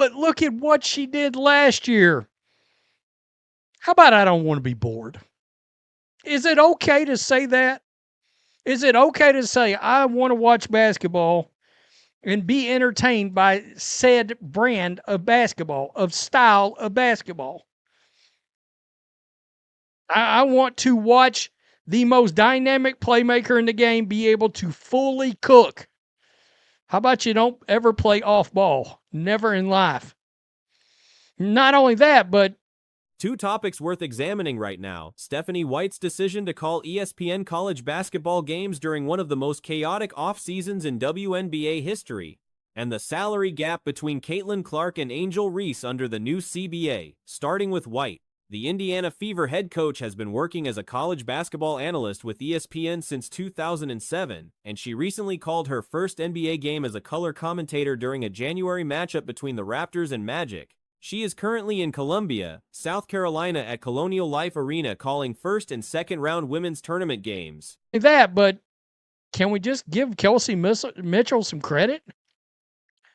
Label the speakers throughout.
Speaker 1: but look at what she did last year. How about I don't want to be bored? Is it okay to say that? Is it okay to say I want to watch basketball and be entertained by said brand of basketball, of style of basketball? I want to watch the most dynamic playmaker in the game be able to fully cook. How about you don't ever play off ball? Never in life. Not only that, but
Speaker 2: two topics worth examining right now: Stephanie White's decision to call ESPN college basketball games during one of the most chaotic off-seasons in WNBA history, and the salary gap between Caitlin Clark and Angel Reese under the new CBA. Starting with White, the Indiana Fever head coach has been working as a college basketball analyst with ESPN since 2007, and she recently called her first NBA game as a color commentator during a January matchup between the Raptors and Magic. She is currently in Columbia, South Carolina at Colonial Life Arena calling first and second round women's tournament games.
Speaker 1: But can we just give Kelsey Mitchell some credit?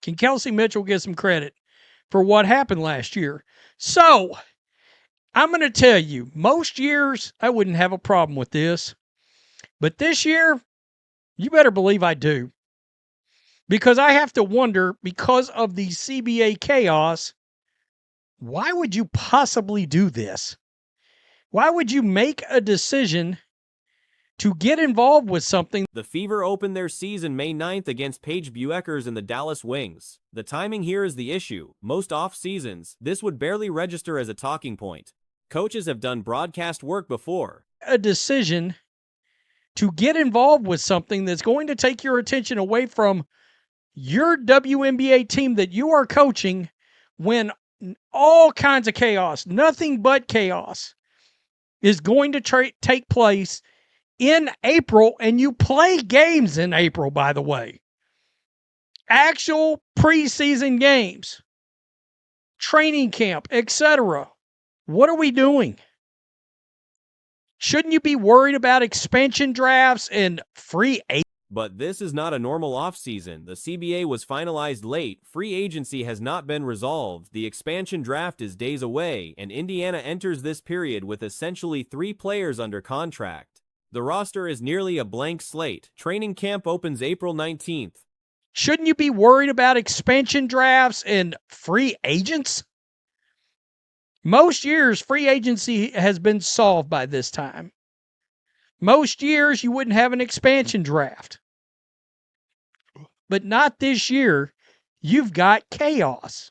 Speaker 1: Can Kelsey Mitchell get some credit for what happened last year? So, I'm going to tell you, most years I wouldn't have a problem with this. But this year, you better believe I do. Because I have to wonder, because of the CBA chaos, why would you possibly do this? Why would you make a decision to get involved with something?
Speaker 2: The Fever opened their season May 9th against Paige Bueckers and the Dallas Wings. The timing here is the issue. Most off-seasons, this would barely register as a talking point. Coaches have done broadcast work before.
Speaker 1: A decision to get involved with something that's going to take your attention away from your WNBA team that you are coaching when all kinds of chaos, nothing but chaos, is going to take place in April, and you play games in April, by the way. Actual preseason games, training camp, etc. What are we doing? Shouldn't you be worried about expansion drafts and free agents?
Speaker 2: But this is not a normal offseason. The CBA was finalized late. Free agency has not been resolved. The expansion draft is days away, and Indiana enters this period with essentially 3 players under contract. The roster is nearly a blank slate. Training camp opens April 19th.
Speaker 1: Shouldn't you be worried about expansion drafts and free agents? Most years, free agency has been solved by this time. Most years, you wouldn't have an expansion draft. But not this year. You've got chaos.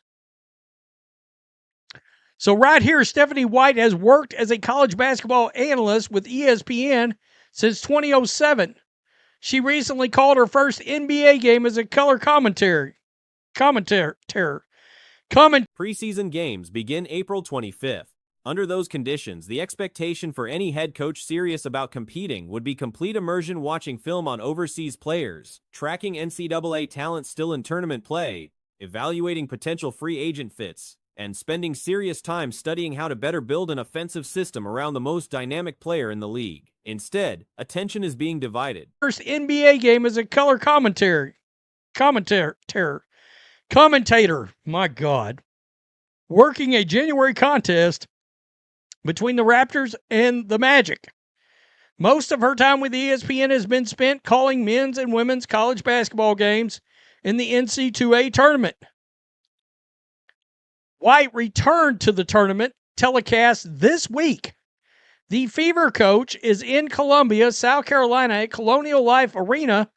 Speaker 1: So right here, Stephanie White has worked as a college basketball analyst with ESPN since 2007. She recently called her first NBA game as a color commentator.
Speaker 2: Preseason games begin April 25th. Under those conditions, the expectation for any head coach serious about competing would be complete immersion watching film on overseas players, tracking NCAA talent still in tournament play, evaluating potential free agent fits, and spending serious time studying how to better build an offensive system around the most dynamic player in the league. Instead, attention is being divided.
Speaker 1: First NBA game as a color commentator. My God. Working a January contest between the Raptors and the Magic. Most of her time with ESPN has been spent calling men's and women's college basketball games in the NC2A tournament. White returned to the tournament telecast this week. The Fever coach is in Columbia, South Carolina at Colonial Life Arena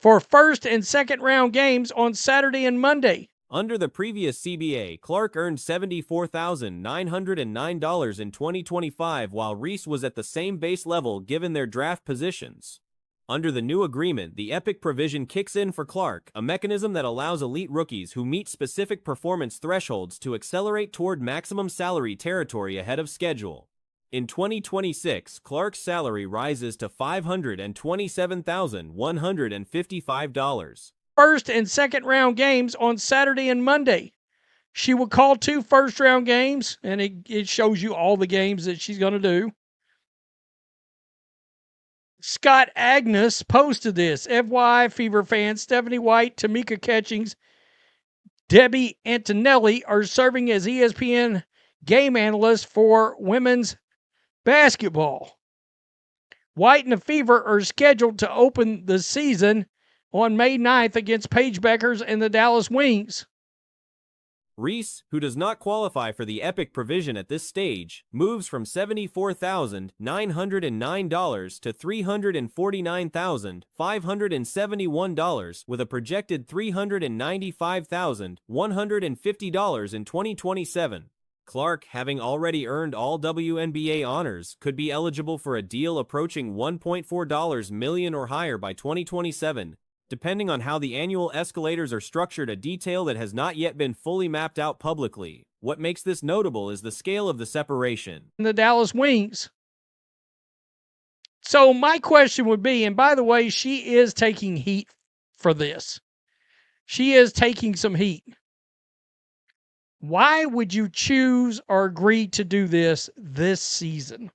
Speaker 1: for first and second round games on Saturday and Monday.
Speaker 2: Under the previous CBA, Clark earned $74,909 in 2025, while Reese was at the same base level given their draft positions. Under the new agreement, the EPIC provision kicks in for Clark, a mechanism that allows elite rookies who meet specific performance thresholds to accelerate toward maximum salary territory ahead of schedule. In 2026, Clark's salary rises to $527,155.
Speaker 1: First and second round games on Saturday and Monday. She will call 2 first round games, and it shows you all the games that she's going to do. Scott Agnes posted this. FYI, Fever fans, Stephanie White, Tamika Catchings, Debbie Antonelli are serving as ESPN game analysts for women's basketball. White and the Fever are scheduled to open the season on May 9th against Paige Beckers and the Dallas Wings.
Speaker 2: Reese, who does not qualify for the Epic provision at this stage, moves from $74,909 to $349,571 with a projected $395,150 in 2027. Clark, having already earned all WNBA honors, could be eligible for a deal approaching $1.4 million or higher by 2027. Depending on how the annual escalators are structured, a detail that has not yet been fully mapped out publicly. What makes this notable is the scale of the separation.
Speaker 1: The Dallas Wings. So my question would be, and by the way, she is taking heat for this. She is taking some heat. Why would you choose or agree to do this season?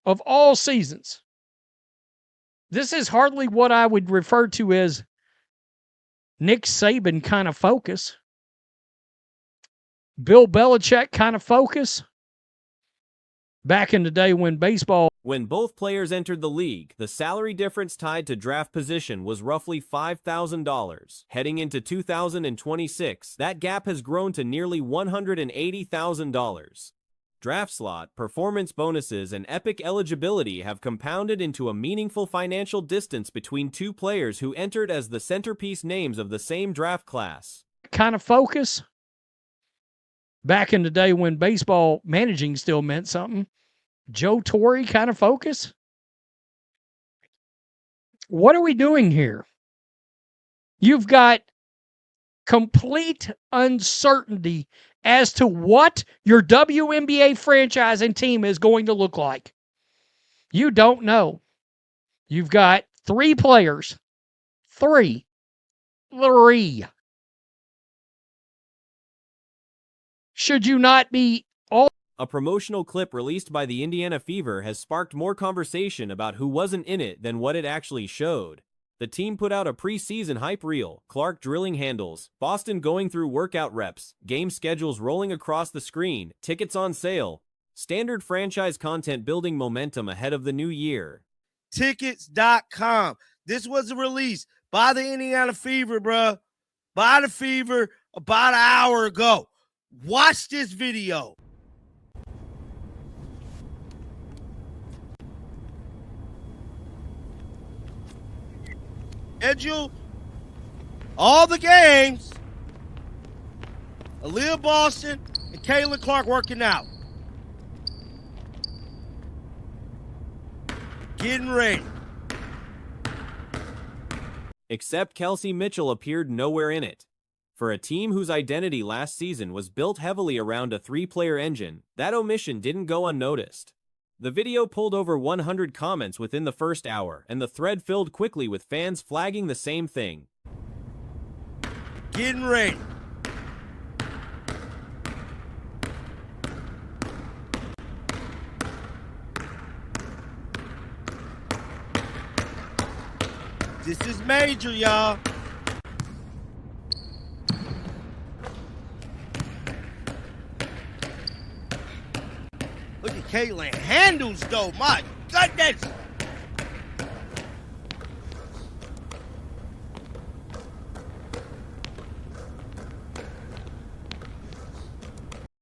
Speaker 1: Of all seasons, this is hardly what I would refer to as Nick Saban kind of focus. Bill Belichick kind of focus. Back in the day when
Speaker 2: both players entered the league, the salary difference tied to draft position was roughly $5,000. Heading into 2026, that gap has grown to nearly $180,000. Draft slot, performance bonuses, and Epic eligibility have compounded into a meaningful financial distance between two players who entered as the centerpiece names of the same draft class.
Speaker 1: Kind of focus. Back in the day when baseball managing still meant something. Joe Torre kind of focus. What are we doing here? You've got complete uncertainty as to what your WNBA franchise and team is going to look like. You don't know. You've got three players. Three. Should you not be all?
Speaker 2: A promotional clip released by the Indiana Fever has sparked more conversation about who wasn't in it than what it actually showed. The team put out a preseason hype reel, Clark drilling handles, Boston going through workout reps, game schedules rolling across the screen, tickets on sale. Standard franchise content building momentum ahead of the new year.
Speaker 3: Tickets.com. This was a release by the Indiana Fever, bro. By the Fever about an hour ago. Watch this video. Schedule all the games. Aaliyah Boston and Caitlin Clark working out. Getting ready.
Speaker 2: Except Kelsey Mitchell appeared nowhere in it. For a team whose identity last season was built heavily around a three-player engine, that omission didn't go unnoticed. The video pulled over 100 comments within the first hour, and the thread filled quickly with fans flagging the same thing.
Speaker 3: Getting ready. This is major, y'all. Look at Caitlin handles, though. My goodness.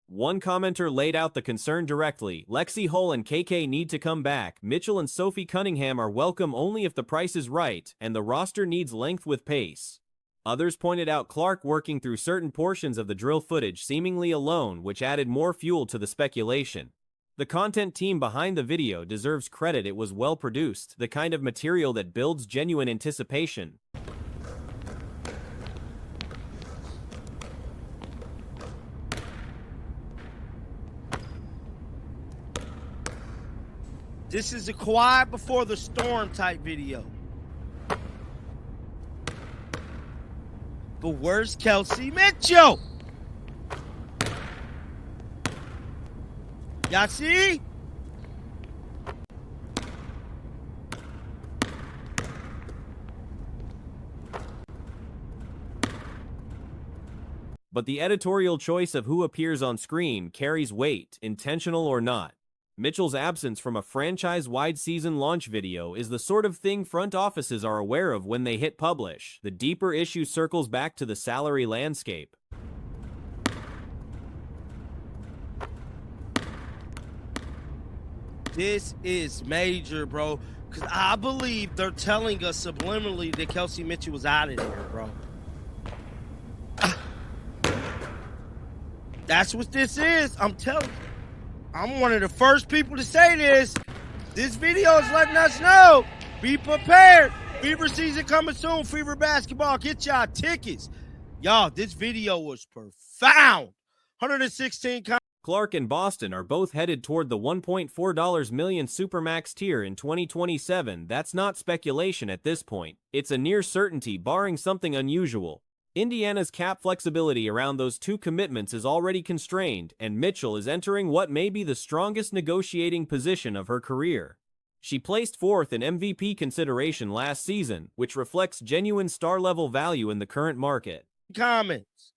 Speaker 2: One commenter laid out the concern directly. Lexi Hull and KK need to come back. Mitchell and Sophie Cunningham are welcome only if the price is right, and the roster needs length with pace. Others pointed out Clark working through certain portions of the drill footage seemingly alone, which added more fuel to the speculation. The content team behind the video deserves credit. It was well produced, the kind of material that builds genuine anticipation.
Speaker 3: This is a quiet before the storm type video. But where's Kelsey Mitchell? Y'all see?
Speaker 2: but the editorial choice of who appears on screen carries weight, intentional or not. Mitchell's absence from a franchise-wide season launch video is the sort of thing front offices are aware of when they hit publish. The deeper issue circles back to the salary landscape.
Speaker 3: This is major, bro, because I believe they're telling us subliminally that Kelsey Mitchell was out of there, bro. That's what this is. I'm telling you. I'm one of the first people to say this. This video is letting us know. Be prepared. Fever season coming soon. Fever basketball. Get y'all tickets. Y'all, this video was profound. 116
Speaker 2: Clark and Boston are both headed toward the $1.4 million Supermax tier in 2027. That's not speculation at this point. It's a near certainty barring something unusual. Indiana's cap flexibility around those two commitments is already constrained, and Mitchell is entering what may be the strongest negotiating position of her career. She placed fourth in MVP consideration last season, which reflects genuine star-level value in the current market.
Speaker 3: comments.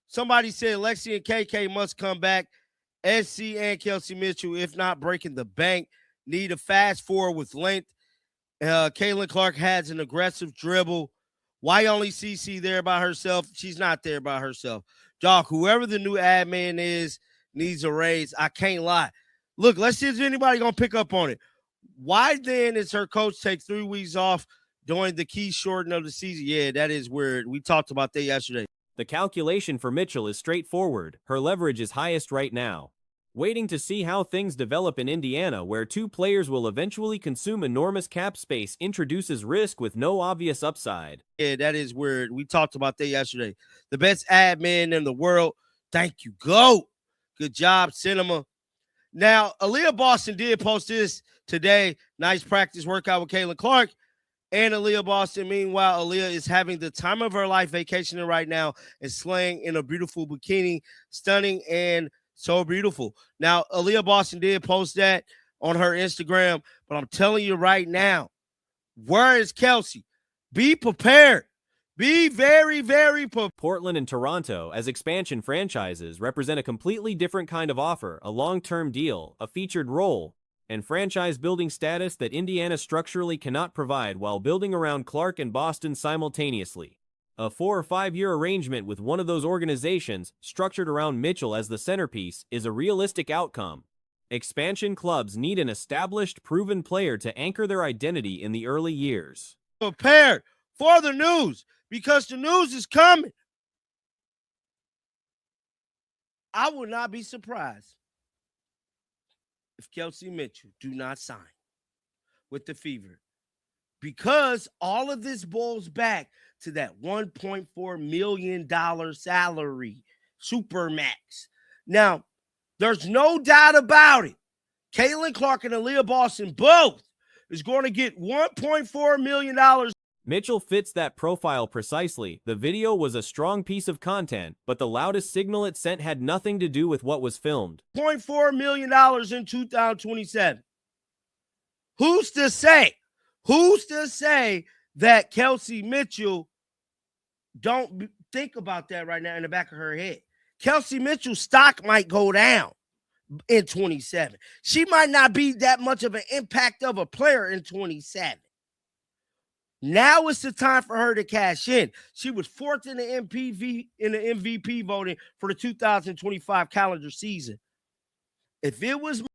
Speaker 3: Somebody said Lexi and KK must come back. SC and Kelsey Mitchell, if not breaking the bank, need a fast forward with length. Caitlin Clark has an aggressive dribble. Why only CC there by herself? She's not there by herself. Doc, whoever the new admin is needs a raise. I can't lie. Look, let's see if anybody going to pick up on it. Why then is her coach take 3 weeks off during the key shorten of the season? Yeah, that is weird. We talked about that yesterday.
Speaker 2: The calculation for Mitchell is straightforward. Her leverage is highest right now. Waiting to see how things develop in Indiana, where 2 players will eventually consume enormous cap space, introduces risk with no obvious upside.
Speaker 3: Yeah, that is weird. We talked about that yesterday. The best admin in the world. Thank you. Go. Good job, Cinema. Now, Aaliyah Boston did post this today. Nice practice workout with Caitlin Clark and Aaliyah Boston. Meanwhile, Aaliyah is having the time of her life vacationing right now and slaying in a beautiful bikini. Stunning and so beautiful. Now, Aaliyah Boston did post that on her Instagram, but I'm telling you right now, where is Kelsey? Be prepared. Be very, very prepared.
Speaker 2: Portland and Toronto, as expansion franchises, represent a completely different kind of offer, a long-term deal, a featured role, and franchise-building status that Indiana structurally cannot provide while building around Clark and Boston simultaneously. A 4 or 5 year arrangement with one of those organizations, structured around Mitchell as the centerpiece, is a realistic outcome. Expansion clubs need an established, proven player to anchor their identity in the early years.
Speaker 3: Prepared for the news, because the news is coming. I would not be surprised if Kelsey Mitchell do not sign with the Fever, because all of this boils back to that $1.4 million salary, Supermax. Now, there's no doubt about it. Caitlin Clark and Aaliyah Boston both is going to get $1.4 million.
Speaker 2: Mitchell fits that profile precisely. The video was a strong piece of content, but the loudest signal it sent had nothing to do with what was filmed.
Speaker 3: $0.4 million in 2027. Who's to say? Who's to say that Kelsey Mitchell don't think about that right now in the back of her head? Kelsey Mitchell's stock might go down in 27. She might not be that much of an impact of a player in 27. Now is the time for her to cash in. She was 4th in the MVP voting for the 2025 calendar season. If it was